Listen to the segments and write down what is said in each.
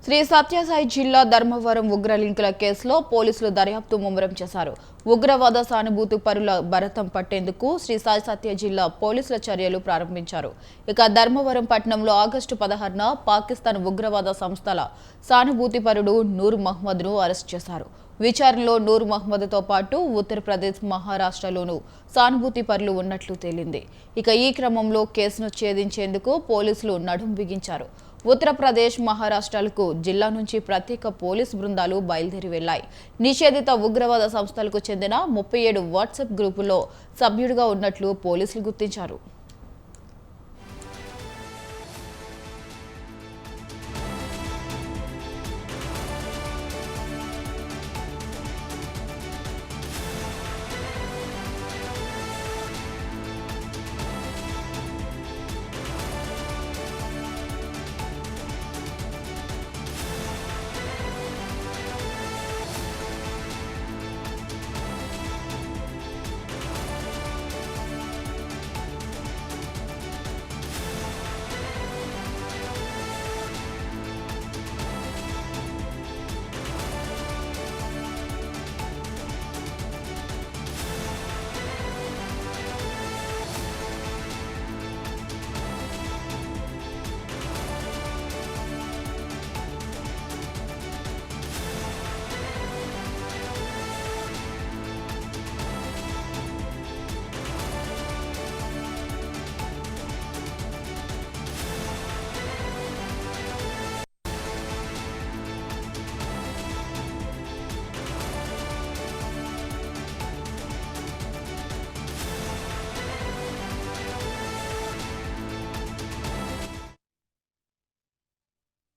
శ్రీ సత్యసాయి జిల్లా ధర్మవరం ఉగ్ర లింకుల కేసులో పోలీసులు దర్యాప్తు ముమ్మరం చేశారు. ఉగ్రవాద సానుభూతి పరుల భరతం పట్టేందుకు శ్రీ సాయి సత్య జిల్లా పోలీసుల చర్యలు ప్రారంభించారు. ఇక ధర్మవరం పట్టణంలో ఆగస్టు 16న పాకిస్తాన్ ఉగ్రవాద సంస్థల సానుభూతి పరుడు నూర్ మహ్మద్ను అరెస్ట్ చేశారు. విచారణలో నూర్ మహ్మద్తో పాటు ఉత్తరప్రదేశ్, మహారాష్ట్రలోనూ సానుభూతి పరులు ఉన్నట్లు తేలింది. ఇక ఈ క్రమంలో కేసును ఛేదించేందుకు పోలీసులు నడుం బిగించారు. ఉత్తరప్రదేశ్, మహారాష్ట్రలకు జిల్లా నుంచి ప్రత్యేక పోలీస్ బృందాలు బయలుదేరి వెళ్లాయి. నిషేధిత ఉగ్రవాద సంస్థలకు చెందిన 37 వాట్సాప్ గ్రూపుల్లో సభ్యుడిగా ఉన్నట్లు పోలీసులు గుర్తించారు.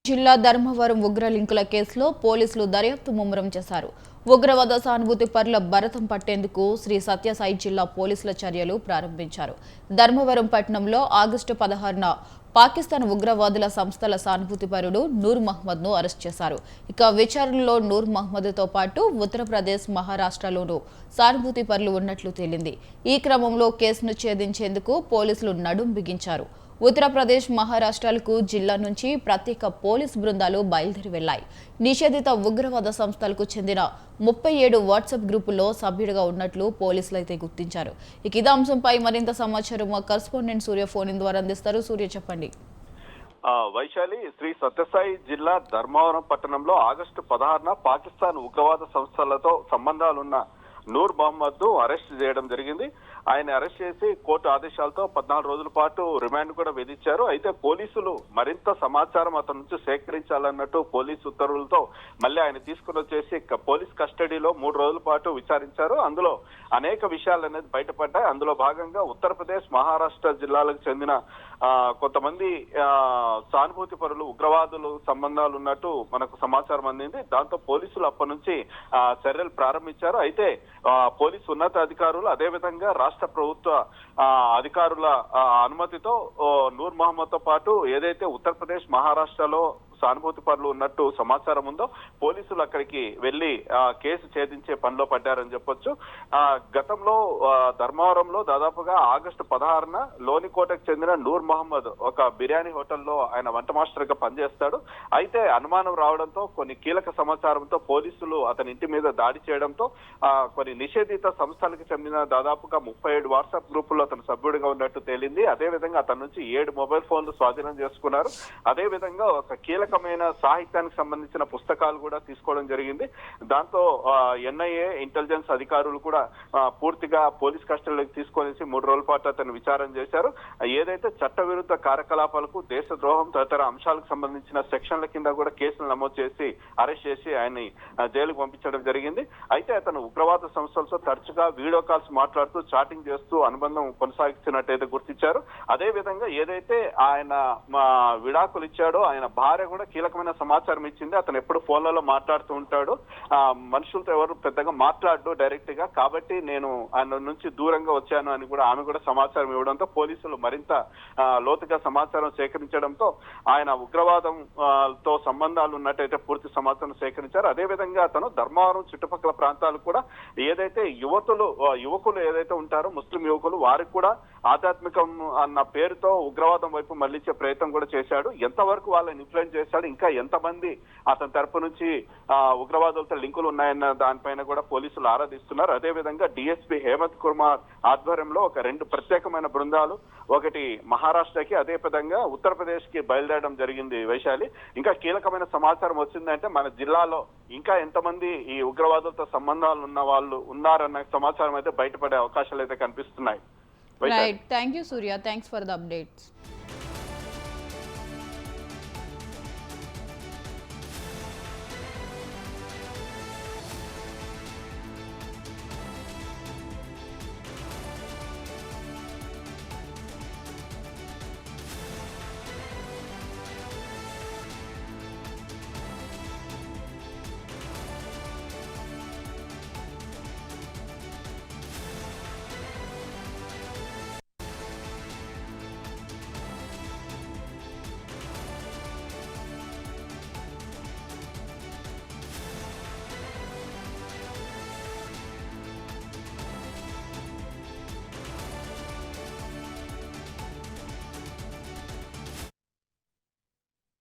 జిల్లా ధర్మవరం ఉగ్ర లింకుల కేసులో పోలీసులు దర్యాప్తు ముమ్మరం చేశారు. ఉగ్రవాద సానుభూతి పరుల భరతం పట్టేందుకు శ్రీ సత్యసాయి జిల్లా పోలీసుల చర్యలు ప్రారంభించారు. ధర్మవరం పట్టణంలో ఆగస్టు 16న పాకిస్తాన్ ఉగ్రవాదుల సంస్థల సానుభూతిపరుడు నూర్ మహ్మద్ను అరెస్ట్ చేశారు. ఇక విచారణలో నూర్ మహ్మద్తో పాటు ఉత్తరప్రదేశ్, మహారాష్ట్రలోనూ సానుభూతి పరులు ఉన్నట్లు తేలింది. ఈ క్రమంలో కేసును ఛేదించేందుకు పోలీసులు నడుం బిగించారు. ఉత్తరప్రదేశ్, మహారాష్ట్రలకు జిల్లా నుంచి ప్రత్యేక పోలీస్ బృందాలు బయలుదేరి వెళ్లాయి. నిషేధిత ఉగ్రవాద సంస్థలకు చెందిన 37 వాట్సాప్ గ్రూపుల్లో సభ్యుడిగా ఉన్నట్లు పోలీసులు అయితే గుర్తించారు. ఇక ఇదే అంశంపై మరింత సమాచారం మా కరెస్పాండెంట్ సూర్య ఫోన్ ద్వారా అందిస్తారు. సూర్య, చెప్పండి. వైశాలి, శ్రీ సత్యసాయి జిల్లా ధర్మవరం పట్టణంలో ఆగస్టు 16న పాకిస్తాన్ ఉగ్రవాద సంస్థలతో సంబంధాలున్న నూర్ మహ్మద్ ను అరెస్ట్ చేయడం జరిగింది. ఆయన అరెస్ట్ చేసి కోర్టు ఆదేశాలతో 14 రోజుల పాటు రిమాండ్ కూడా విధించారు. అయితే పోలీసులు మరింత సమాచారం అతని నుంచి సేకరించాలన్నట్టు పోలీసు ఉత్తర్వులతో మళ్ళీ ఆయన తీసుకుని వచ్చేసి పోలీస్ కస్టడీలో 3 రోజుల పాటు విచారించారు. అందులో అనేక విషయాలు అనేది బయటపడ్డాయి. అందులో భాగంగా ఉత్తరప్రదేశ్, మహారాష్ట్ర జిల్లాలకు చెందిన కొంతమంది సానుభూతి పరులు, ఉగ్రవాదులు సంబంధాలు ఉన్నట్టు మనకు సమాచారం అందింది. దాంతో పోలీసులు అప్పటి నుంచి చర్యలు ప్రారంభించారు. అయితే పోలీసు ఉన్నతాధికారులు, అదేవిధంగా రాష్ట్ర ప్రభుత్వ అధికారుల అనుమతితో నూర్ మహ్మద్ తో పాటు ఏదైతే ఉత్తరప్రదేశ్, మహారాష్ట్రలో సానుభూతి పరులు ఉన్నట్టు సమాచారం ఉందో పోలీసులు అక్కడికి వెళ్లి కేసు ఛేదించే పనిలో పడ్డారని చెప్పొచ్చు. గతంలో ధర్మవరంలో దాదాపుగా ఆగస్టు 16న లోనికోటకు చెందిన నూర్ మహ్మద్ ఒక బిర్యానీ హోటల్లో ఆయన వంట మాస్టర్ గా పనిచేస్తాడు. అయితే అనుమానం రావడంతో కొన్ని కీలక సమాచారంతో పోలీసులు అతని ఇంటి మీద దాడి చేయడంతో కొన్ని నిషేధిత సంస్థలకు చెందిన దాదాపుగా 37 వాట్సాప్ గ్రూపుల్లో అతను సభ్యుడిగా ఉన్నట్టు తేలింది. అదేవిధంగా అతని నుంచి 7 మొబైల్ ఫోన్లు స్వాధీనం చేసుకున్నారు. అదేవిధంగా ఒక కీలకమైన సాహిత్యానికి సంబంధించిన పుస్తకాలు కూడా తీసుకోవడం జరిగింది. దాంతో ఎన్ఐఏ, ఇంటెలిజెన్స్ అధికారులు కూడా పూర్తిగా పోలీస్ కస్టడీలోకి తీసుకొని 3 రోజుల పాటు అతను విచారణ చేశారు. ఏదైతే చట్టవిరుద్ధ కార్యకలాపాలకు, దేశద్రోహం తదితర అంశాలకు సంబంధించిన సెక్షన్ల కింద కూడా కేసులు నమోదు చేసి అరెస్ట్ చేసి ఆయన్ని జైలుకు పంపించడం జరిగింది. అయితే అతను ఉగ్రవాద సంస్థలతో తరచుగా వీడియో కాల్స్ మాట్లాడుతూ, చాటింగ్ చేస్తూ అనుబంధం కొనసాగిస్తున్నట్టయితే గుర్తించారు. అదే విధంగా ఏదైతే ఆయన విడాకులు ఇచ్చాడో ఆయన భార్య కూడా కీలకమైన సమాచారం ఇచ్చింది. అతను ఎప్పుడు ఫోన్లలో మాట్లాడుతూ ఉంటాడు, మనుషులతో ఎవరు పెద్దగా మాట్లాడు డైరెక్ట్ గా, కాబట్టి నేను ఆయన నుంచి దూరంగా వచ్చాను అని కూడా ఆమె కూడా సమాచారం ఇవ్వడంతో పోలీసులు మరింత లోతుగా సమాచారం సేకరించడంతో ఆయన ఉగ్రవాదం తో సంబంధాలు ఉన్నట్టయితే పూర్తి సమాచారం సేకరించారు. అదేవిధంగా అతను ధర్మవరం చుట్టుపక్కల ప్రాంతాలు కూడా ఏదైతే యువకులు ఏదైతే ఉంటారో ముస్లిం యువకులు, వారికి కూడా ఆధ్యాత్మికం అన్న పేరుతో ఉగ్రవాదం వైపు మళ్లించే ప్రయత్నం కూడా చేశాడు. ఎంతవరకు వాళ్ళని ఇన్ఫ్లుయెన్స్ చేసి చేశాడు, ఇంకా ఎంతమంది అతని తరపు నుంచి ఉగ్రవాదులతో లింకులు ఉన్నాయన్న దానిపైన కూడా పోలీసులు ఆరాధిస్తున్నారు. అదేవిధంగా డిఎస్పీ హేమంత్ కుమార్ ఆధ్వర్యంలో ఒక 2 ప్రత్యేకమైన బృందాలు, ఒకటి మహారాష్ట్రకి అదే విధంగా ఉత్తరప్రదేశ్ కి బయలుదేరడం జరిగింది. వైశాలి, ఇంకా కీలకమైన సమాచారం వచ్చిందంటే మన జిల్లాలో ఇంకా ఎంతమంది ఈ ఉగ్రవాదులతో సంబంధాలు ఉన్న వాళ్ళు ఉన్నారన్న సమాచారం అయితే బయటపడే అవకాశాలు అయితే కనిపిస్తున్నాయి. Right, thank you Surya, thanks for the updates.